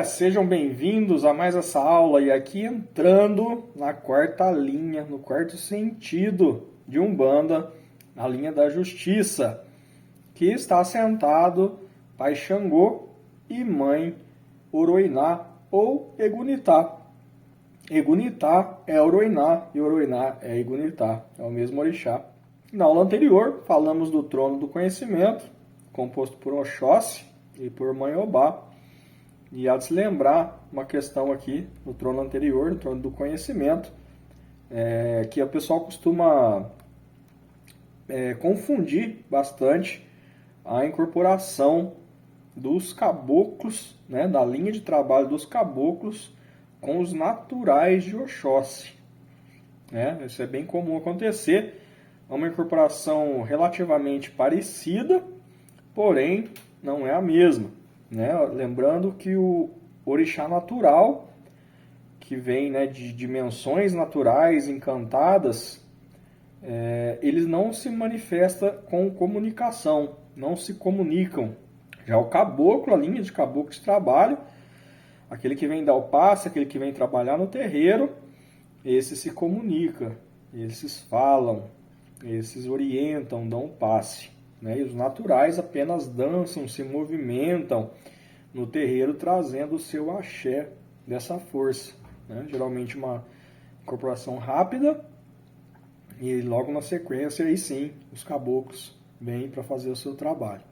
Sejam bem-vindos a mais essa aula e aqui entrando na quarta linha, no quarto sentido de Umbanda, na linha da justiça, que está assentado Pai Xangô e Mãe Oroiná ou Egunitá. Egunitá é Oroiná e Oroiná é Egunitá, é o mesmo orixá. Na aula anterior falamos do trono do conhecimento, composto por Oxóssi e por Mãe Obá. E há de se lembrar uma questão aqui no trono anterior, no trono do conhecimento, que o pessoal costuma confundir bastante a incorporação dos caboclos, né, da linha de trabalho dos caboclos com os naturais de Oxóssi. Isso é bem comum acontecer. É uma incorporação relativamente parecida, porém não é a mesma. Lembrando que o orixá natural, que vem de dimensões naturais encantadas, eles não se manifestam com comunicação, não se comunicam. Já o caboclo, a linha de caboclo de trabalho, aquele que vem dar o passe, aquele que vem trabalhar no terreiro, esse se comunica, esses falam, esses orientam, dão o passe. E os naturais apenas dançam, se movimentam no terreiro, trazendo o seu axé dessa força. Geralmente uma incorporação rápida e logo na sequência, aí sim, os caboclos vêm para fazer o seu trabalho.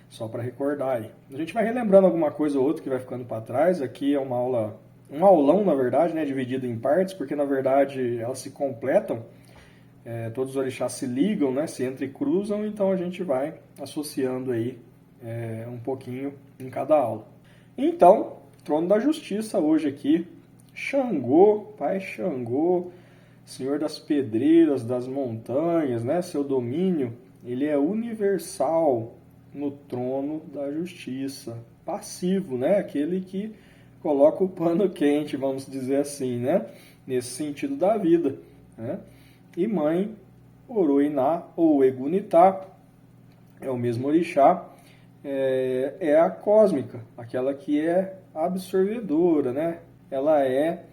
Só para recordar aí. A gente vai relembrando alguma coisa ou outra que vai ficando para trás. Aqui é uma aula, um aulão, na verdade, dividido em partes, porque na verdade elas se completam. Todos os orixás se ligam, se entrecruzam, então a gente vai associando aí um pouquinho em cada aula. Então, trono da justiça hoje aqui, Xangô, Pai Xangô, Senhor das pedreiras, das montanhas, seu domínio, ele é universal no trono da justiça, passivo, aquele que coloca o pano quente, vamos dizer assim, nesse sentido da vida, E Mãe Oroiná ou Egunitá, é o mesmo orixá, é a cósmica, aquela que é absorvedora, Ela é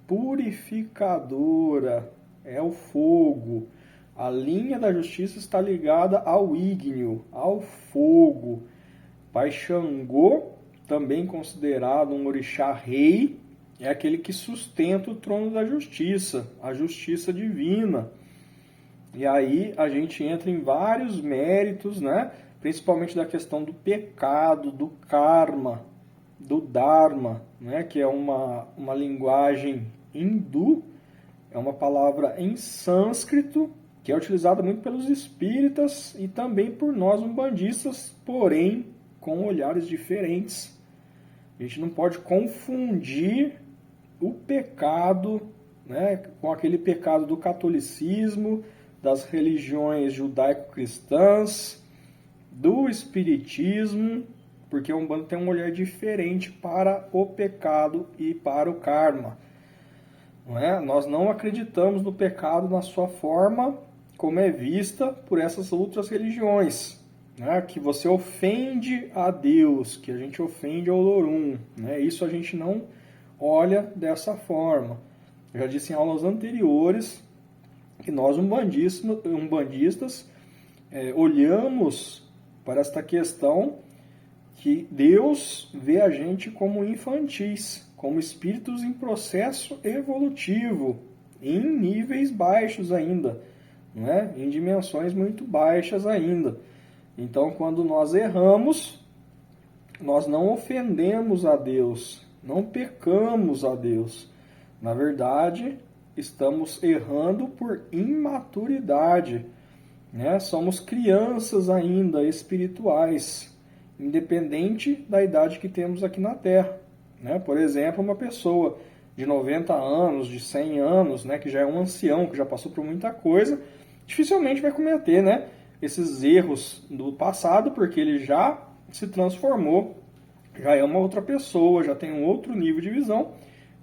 purificadora, é o fogo. A linha da justiça está ligada ao ígneo, ao fogo. Pai Xangô, também considerado um orixá rei, é aquele que sustenta o trono da justiça, a justiça divina. E aí a gente entra em vários méritos, principalmente da questão do pecado, do karma, do dharma, que é uma linguagem hindu, é uma palavra em sânscrito, que é utilizada muito pelos espíritas e também por nós umbandistas, porém com olhares diferentes. A gente não pode confundir o pecado, com aquele pecado do catolicismo, das religiões judaico-cristãs, do espiritismo, porque o Umbanda tem um olhar diferente para o pecado e para o karma. Nós não acreditamos no pecado na sua forma como é vista por essas outras religiões. Que você ofende a Deus, que a gente ofende ao Olorum. Isso a gente não olha dessa forma. Eu já disse em aulas anteriores que nós umbandistas olhamos para esta questão que Deus vê a gente como infantis, como espíritos em processo evolutivo, em níveis baixos ainda, em dimensões muito baixas ainda. Então, quando nós erramos, nós não ofendemos a Deus, não pecamos a Deus. Na verdade, estamos errando por imaturidade. Somos crianças ainda espirituais, independente da idade que temos aqui na Terra. Por exemplo, uma pessoa de 90 anos, de 100 anos, que já é um ancião, que já passou por muita coisa, dificilmente vai cometer, esses erros do passado, porque ele já se transformou, já é uma outra pessoa, já tem um outro nível de visão,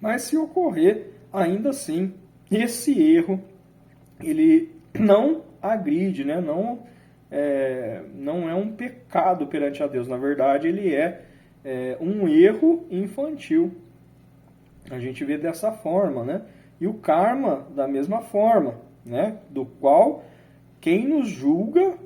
mas se ocorrer, ainda assim, esse erro, ele não agride, não é um pecado perante a Deus. Na verdade, ele é um erro infantil. A gente vê dessa forma, né? E o karma da mesma forma, né? Do qual quem nos julga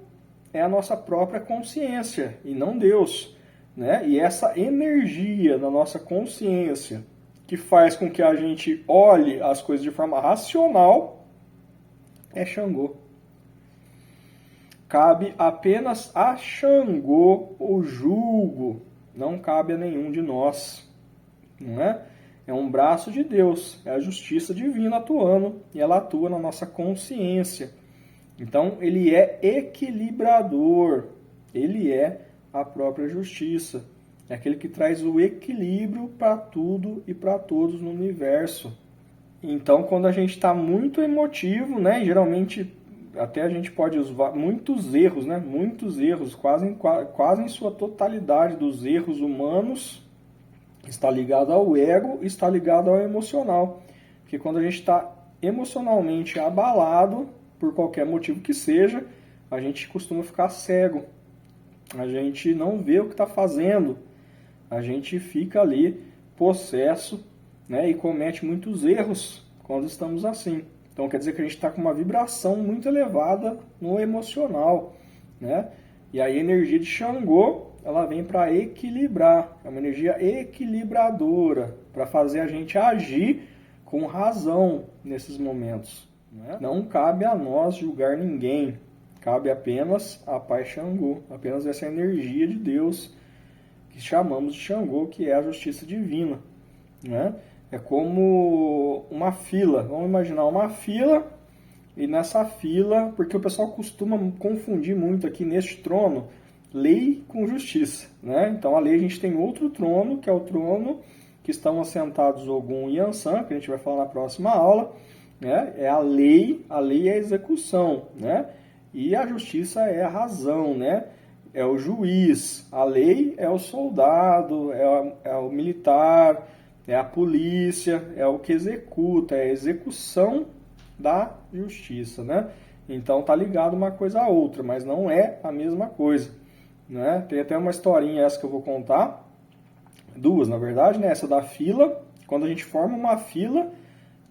é a nossa própria consciência e não Deus, né? E essa energia da nossa consciência que faz com que a gente olhe as coisas de forma racional é Xangô. Cabe apenas a Xangô o julgo, não cabe a nenhum de nós, não é? É um braço de Deus, é a justiça divina atuando, e ela atua na nossa consciência. Então, ele é equilibrador, ele é a própria justiça. É aquele que traz o equilíbrio para tudo e para todos no universo. Então, quando a gente está muito emotivo, né, geralmente até a gente pode usar muitos erros, né, muitos erros, quase em sua totalidade dos erros humanos, está ligado ao ego, está ligado ao emocional. Porque quando a gente está emocionalmente abalado, por qualquer motivo que seja, a gente costuma ficar cego. A gente não vê o que está fazendo. A gente fica ali possesso, né, e comete muitos erros quando estamos assim. Então quer dizer que a gente está com uma vibração muito elevada no emocional, né? E aí a energia de Xangô, ela vem para equilibrar, é uma energia equilibradora, para fazer a gente agir com razão nesses momentos. Né? Não cabe a nós julgar ninguém, cabe apenas a Pai Xangô, apenas essa energia de Deus que chamamos de Xangô, que é a justiça divina. Né? É como uma fila, vamos imaginar uma fila, e nessa fila, porque o pessoal costuma confundir muito aqui neste trono, lei com justiça. Né? Então a lei a gente tem outro trono, que é o trono que estão assentados Ogum e Ansan, que a gente vai falar na próxima aula. Né? É a lei é a execução, né? E a justiça é a razão, né? É o juiz, a lei é o soldado, é o militar, é a polícia, é o que executa, é a execução da justiça, né? Então tá ligado uma coisa a outra, mas não é a mesma coisa, né? Tem até uma historinha essa que eu vou contar, duas na verdade, né? Essa da fila, quando a gente forma uma fila,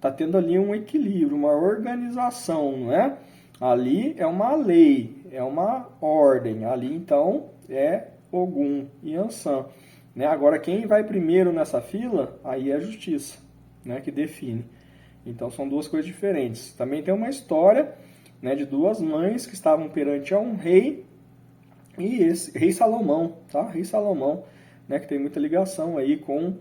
tá tendo ali um equilíbrio, uma organização, não é? Ali é uma lei, é uma ordem, ali então é Ogum e Ansan. Né? Agora, quem vai primeiro nessa fila, aí é a justiça, né, que define. Então, são duas coisas diferentes. Também tem uma história, né, de duas mães que estavam perante a um rei, e esse rei Salomão, tá? Rei Salomão, né, que tem muita ligação aí com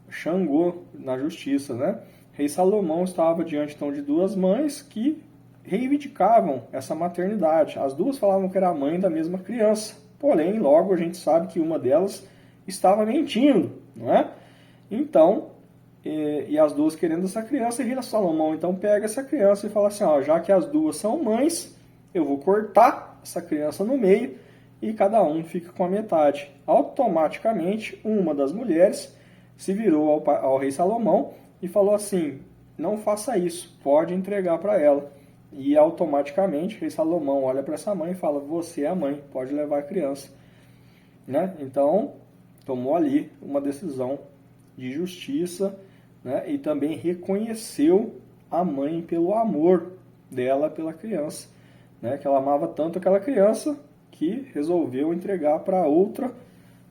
Xangô na justiça, né? Rei Salomão estava diante então de duas mães que reivindicavam essa maternidade. As duas falavam que era a mãe da mesma criança. Porém, logo a gente sabe que uma delas estava mentindo, não é? Então, e as duas querendo essa criança, e Rei Salomão então pega essa criança e fala assim, ó, já que as duas são mães, eu vou cortar essa criança no meio e cada um fica com a metade. Automaticamente, uma das mulheres se virou ao Rei Salomão e falou assim, não faça isso, pode entregar para ela. E automaticamente, o Rei Salomão olha para essa mãe e fala, você é a mãe, pode levar a criança. Né? Então, tomou ali uma decisão de justiça, né? E também reconheceu a mãe pelo amor dela pela criança, né? Que ela amava tanto aquela criança que resolveu entregar para outra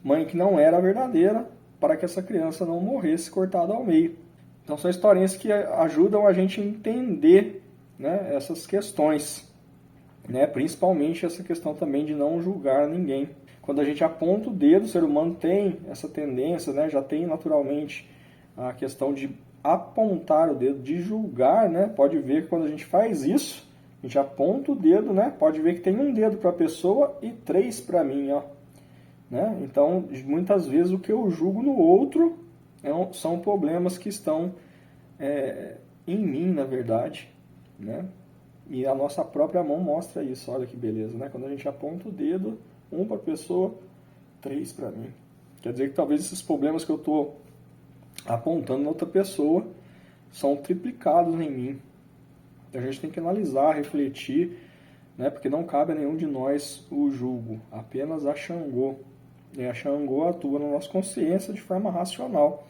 mãe que não era a verdadeira, para que essa criança não morresse cortada ao meio. Então são historinhas que ajudam a gente a entender, né, essas questões, né? Principalmente essa questão também de não julgar ninguém. Quando a gente aponta o dedo, o ser humano tem essa tendência, né? Já tem naturalmente a questão de apontar o dedo, de julgar, né? Pode ver que quando a gente faz isso, a gente aponta o dedo, né? Pode ver que tem um dedo para a pessoa e 3 para mim, ó. Né? Então, muitas vezes o que eu julgo no outro são problemas que estão em mim, na verdade, né? E a nossa própria mão mostra isso, olha que beleza, né? Quando a gente aponta o dedo, 1 para a pessoa, 3 para mim. Quer dizer que talvez esses problemas que eu estou apontando na outra pessoa são triplicados em mim. A gente tem que analisar, refletir, né? Porque não cabe a nenhum de nós o julgo, apenas a Xangô. E a Xangô atua na nossa consciência de forma racional.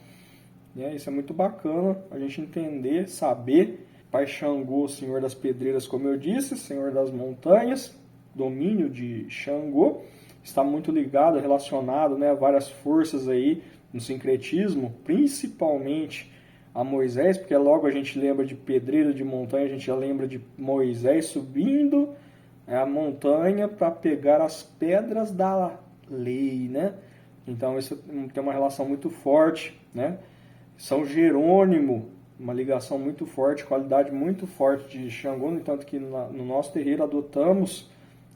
Isso é muito bacana, a gente entender, saber. Pai Xangô, Senhor das Pedreiras, como eu disse, Senhor das Montanhas, domínio de Xangô, está muito ligado, relacionado, né, a várias forças aí no sincretismo, principalmente a Moisés, porque logo a gente lembra de pedreira de montanha, a gente já lembra de Moisés subindo a montanha para pegar as pedras da lei, né? Então isso tem uma relação muito forte, né? São Jerônimo, uma ligação muito forte, qualidade muito forte de Xangô, no entanto que no nosso terreiro adotamos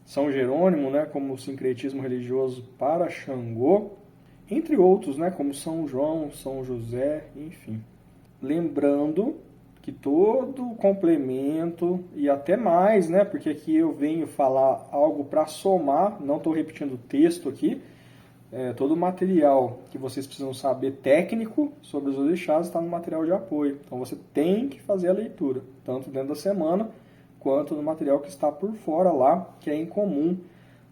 São Jerônimo, né, como sincretismo religioso para Xangô, entre outros, né, como São João, São José, enfim. Lembrando que todo complemento, e até mais, né, porque aqui eu venho falar algo para somar, não estou repetindo o texto aqui, todo o material que vocês precisam saber técnico sobre os orixás está no material de apoio. Então você tem que fazer a leitura, tanto dentro da semana, quanto no material que está por fora lá, que é incomum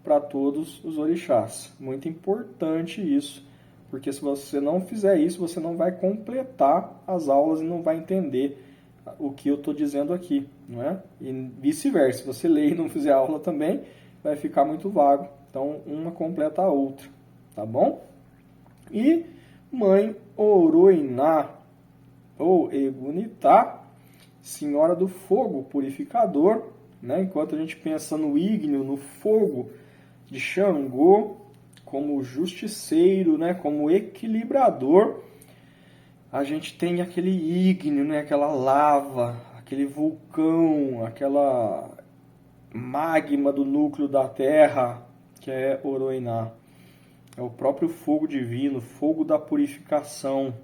para todos os orixás. Muito importante isso, porque se você não fizer isso, você não vai completar as aulas e não vai entender o que eu estou dizendo aqui, não é? E vice-versa, se você ler e não fizer a aula também, vai ficar muito vago. Então, uma completa a outra, tá bom? E Mãe Oroiná, ou Egunitá, Senhora do Fogo Purificador, né? Enquanto a gente pensa no ígneo, no fogo de Xangô, como justiceiro, né? Como equilibrador, a gente tem aquele ígneo, né? Aquela lava, aquele vulcão, aquela magma do núcleo da Terra, que é Oroiná. É o próprio fogo divino, fogo da purificação,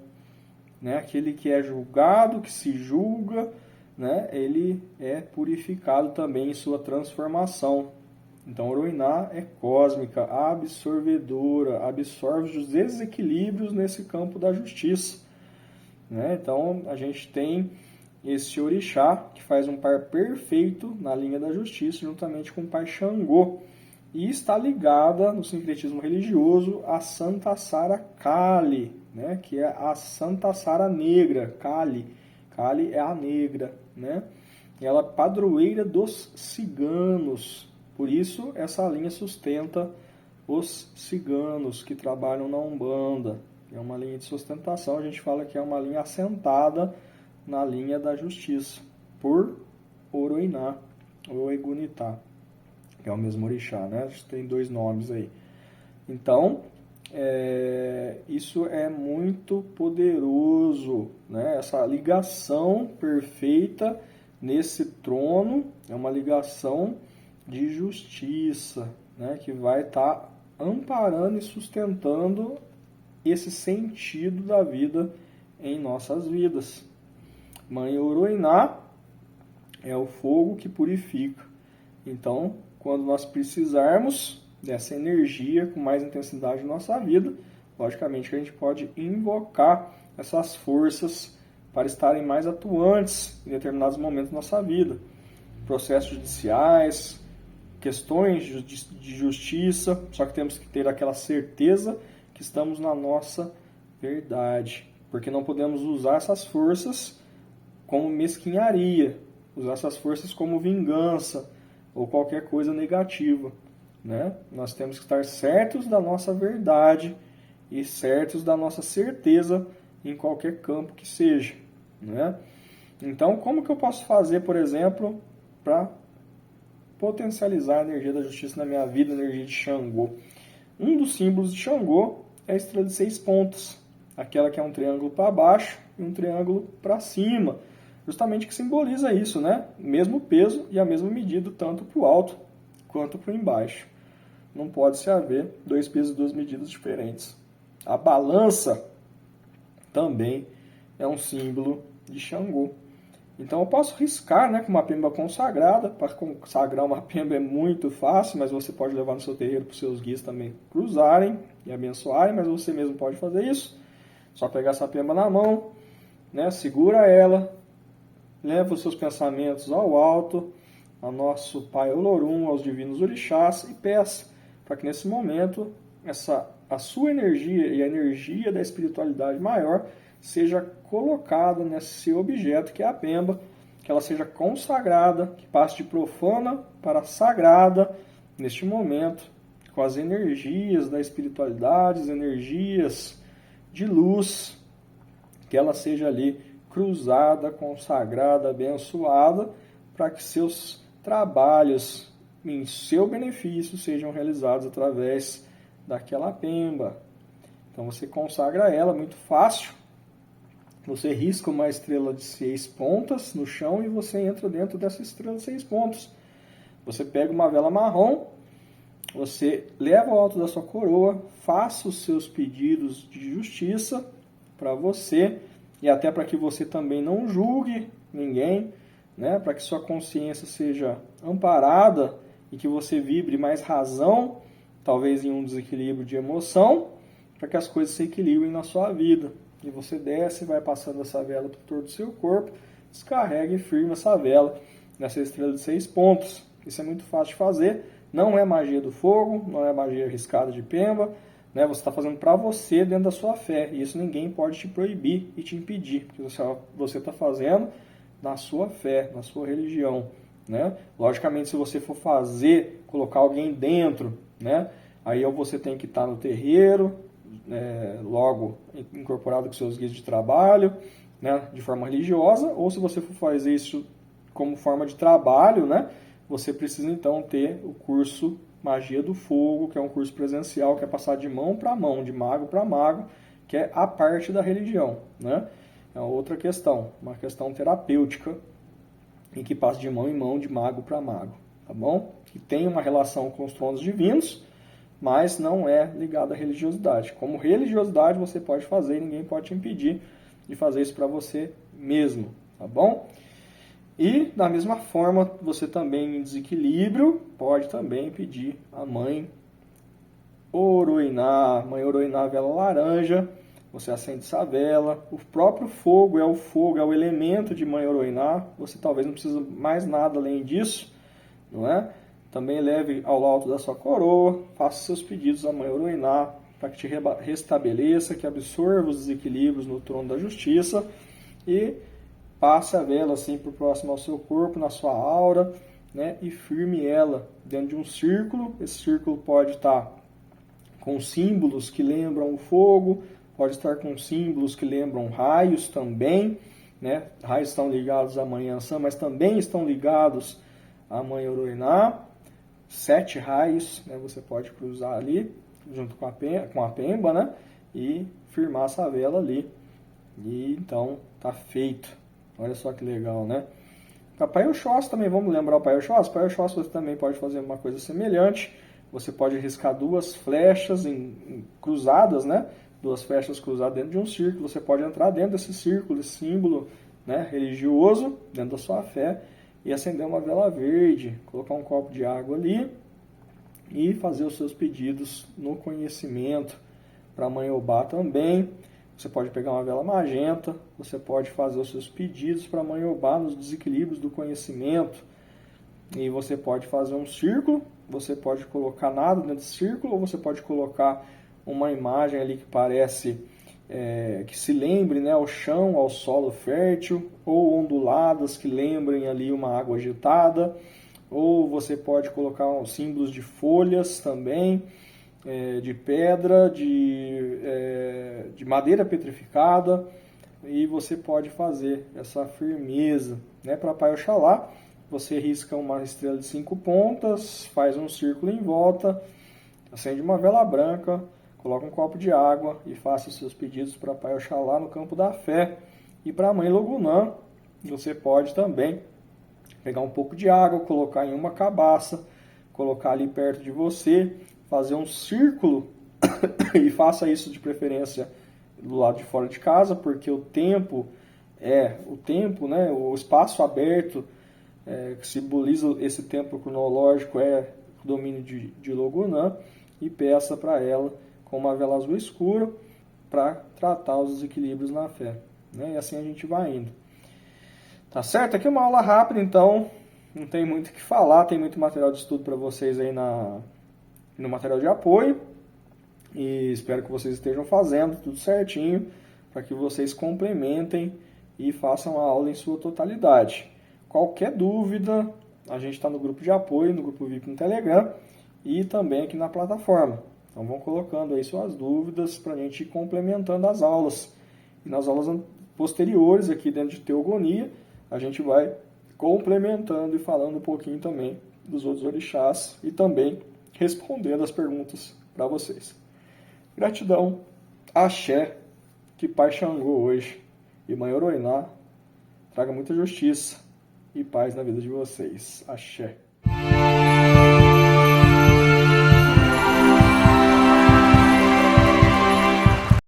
né? Aquele que é julgado, que se julga, né? Ele é purificado também em sua transformação. Então, Oroiná é cósmica, absorvedora, absorve os desequilíbrios nesse campo da justiça, né? Então, a gente tem esse orixá que faz um par perfeito na linha da justiça, juntamente com o pai Xangô, e está ligada no sincretismo religioso a Santa Sara Kali, né? Que é a Santa Sara Negra, Kali. Kali é a negra, né? E ela é padroeira dos ciganos. Por isso, essa linha sustenta os ciganos que trabalham na Umbanda. É uma linha de sustentação, a gente fala que é uma linha assentada na linha da justiça, por Oroiná, ou Egunitá, que é o mesmo orixá, né? Tem dois nomes aí. Então, isso é muito poderoso, né? Essa ligação perfeita nesse trono é uma ligação de justiça, né? Que vai estar amparando e sustentando esse sentido da vida em nossas vidas. Mãe Oroiná é o fogo que purifica. Então, quando nós precisarmos dessa energia com mais intensidade na nossa vida, logicamente que a gente pode invocar essas forças para estarem mais atuantes em determinados momentos da nossa vida. Processos judiciais, questões de justiça, só que temos que ter aquela certeza que estamos na nossa verdade, porque não podemos usar essas forças como mesquinharia, usar essas forças como vingança ou qualquer coisa negativa, né? Nós temos que estar certos da nossa verdade e certos da nossa certeza em qualquer campo que seja, né? Então, como que eu posso fazer, por exemplo, para potencializar a energia da justiça na minha vida, a energia de Xangô? Um dos símbolos de Xangô é a estrela de 6 pontas, aquela que é um triângulo para baixo e um triângulo para cima, justamente que simboliza isso, né? Mesmo peso e a mesma medida, tanto para o alto quanto para o embaixo. Não pode se haver dois pesos e duas medidas diferentes. A balança também é um símbolo de Xangô. Então eu posso riscar, né, com uma pemba consagrada. Para consagrar uma pemba é muito fácil, mas você pode levar no seu terreiro para os seus guias também cruzarem e abençoarem, mas você mesmo pode fazer isso. Só pegar essa pemba na mão, né, segura ela, leva os seus pensamentos ao alto, ao nosso Pai Olorum, aos divinos orixás, e peça para que nesse momento a sua energia e a energia da espiritualidade maior seja colocada nesse objeto que é a pemba, que ela seja consagrada, que passe de profana para sagrada neste momento, com as energias da espiritualidade, as energias de luz, que ela seja ali cruzada, consagrada, abençoada, para que seus trabalhos em seu benefício sejam realizados através daquela pemba. Então você consagra ela, muito fácil. Você risca uma estrela de 6 pontas no chão e você entra dentro dessa estrela de 6 pontos. Você pega uma vela marrom, você leva ao alto da sua coroa, faça os seus pedidos de justiça para você e até para que você também não julgue ninguém, né? Para que sua consciência seja amparada e que você vibre mais razão, talvez em um desequilíbrio de emoção, para que as coisas se equilibrem na sua vida. E você desce, vai passando essa vela por todo o seu corpo, descarrega e firma essa vela nessa estrela de 6 pontos. Isso é muito fácil de fazer, não é magia do fogo, não é magia arriscada de pemba, né? Você está fazendo para você dentro da sua fé, e isso ninguém pode te proibir e te impedir, porque você está fazendo na sua fé, na sua religião, né? Logicamente, se você for fazer, colocar alguém dentro, né? Aí você tem que estar no terreiro, logo incorporado com seus guias de trabalho, né, de forma religiosa, ou se você for fazer isso como forma de trabalho, né, você precisa então ter o curso Magia do Fogo, que é um curso presencial, que é passar de mão para mão, de mago para mago, que é a parte da religião, né? É outra questão, uma questão terapêutica, em que passa de mão em mão, de mago para mago, tá bom? Que tem uma relação com os tronos divinos, mas não é ligado à religiosidade. Como religiosidade você pode fazer, ninguém pode te impedir de fazer isso para você mesmo, tá bom? E da mesma forma, você também em desequilíbrio pode também pedir a mãe Oroiná, mãe Oroiná, vela laranja, você acende essa vela, o próprio fogo, é o elemento de mãe Oroiná, você talvez não precise mais nada além disso, não é? Também leve ao alto da sua coroa, faça seus pedidos à mãe Oroiná, para que te restabeleça, que absorva os desequilíbrios no trono da justiça e passe a vela assim por próximo ao seu corpo, na sua aura, né, e firme ela dentro de um círculo. Esse círculo pode estar com símbolos que lembram o fogo, pode estar com símbolos que lembram raios também, né? Raios estão ligados à mãe Ansã, mas também estão ligados à mãe Oroiná. 7 raios, né, você pode cruzar ali, junto com a pemba, né, e firmar essa vela ali. E então tá feito. Olha só que legal, né? Papai Oxóssi também, vamos lembrar o Papai Oxóssi? Papai Oxóssi você também pode fazer uma coisa semelhante. Você pode riscar 2 flechas cruzadas, né? 2 flechas cruzadas dentro de um círculo. Você pode entrar dentro desse círculo, esse símbolo, né, religioso, dentro da sua fé, e acender uma vela verde, colocar um copo de água ali e fazer os seus pedidos no conhecimento. Para a mãe Obá também, você pode pegar uma vela magenta, você pode fazer os seus pedidos para a mãe Obá nos desequilíbrios do conhecimento. E você pode fazer um círculo, você pode colocar nada dentro desse círculo, ou você pode colocar uma imagem ali que parece, que se lembre, né, ao chão, ao solo fértil, ou onduladas que lembrem ali uma água agitada, ou você pode colocar símbolos de folhas também, de pedra, de madeira petrificada, e você pode fazer essa firmeza, né? Para Pai Oxalá, você risca uma estrela de 5 pontas, faz um círculo em volta, acende uma vela branca, coloca um copo de água e faça os seus pedidos para Pai Oxalá no campo da fé. E para a Mãe Logunã, você pode também pegar um pouco de água, colocar em uma cabaça, colocar ali perto de você, fazer um círculo e faça isso de preferência do lado de fora de casa, porque o tempo, né, o espaço aberto que simboliza esse tempo cronológico é o domínio de Logunã, e peça para ela com uma vela azul escura para tratar os desequilíbrios na fé, né? E assim a gente vai indo. Tá certo? Aqui é uma aula rápida, então não tem muito o que falar, tem muito material de estudo para vocês aí no material de apoio. e espero que vocês estejam fazendo tudo certinho para que vocês complementem e façam a aula em sua totalidade. Qualquer dúvida, a gente está no grupo de apoio, no grupo VIP no Telegram e também aqui na plataforma. Então vão colocando aí suas dúvidas para a gente ir complementando as aulas. E nas aulas posteriores aqui dentro de Teogonia, a gente vai complementando e falando um pouquinho também dos outros orixás e também respondendo as perguntas para vocês. Gratidão, axé, que Pai Xangô hoje e Mãe Oroiná traga muita justiça e paz na vida de vocês. Axé.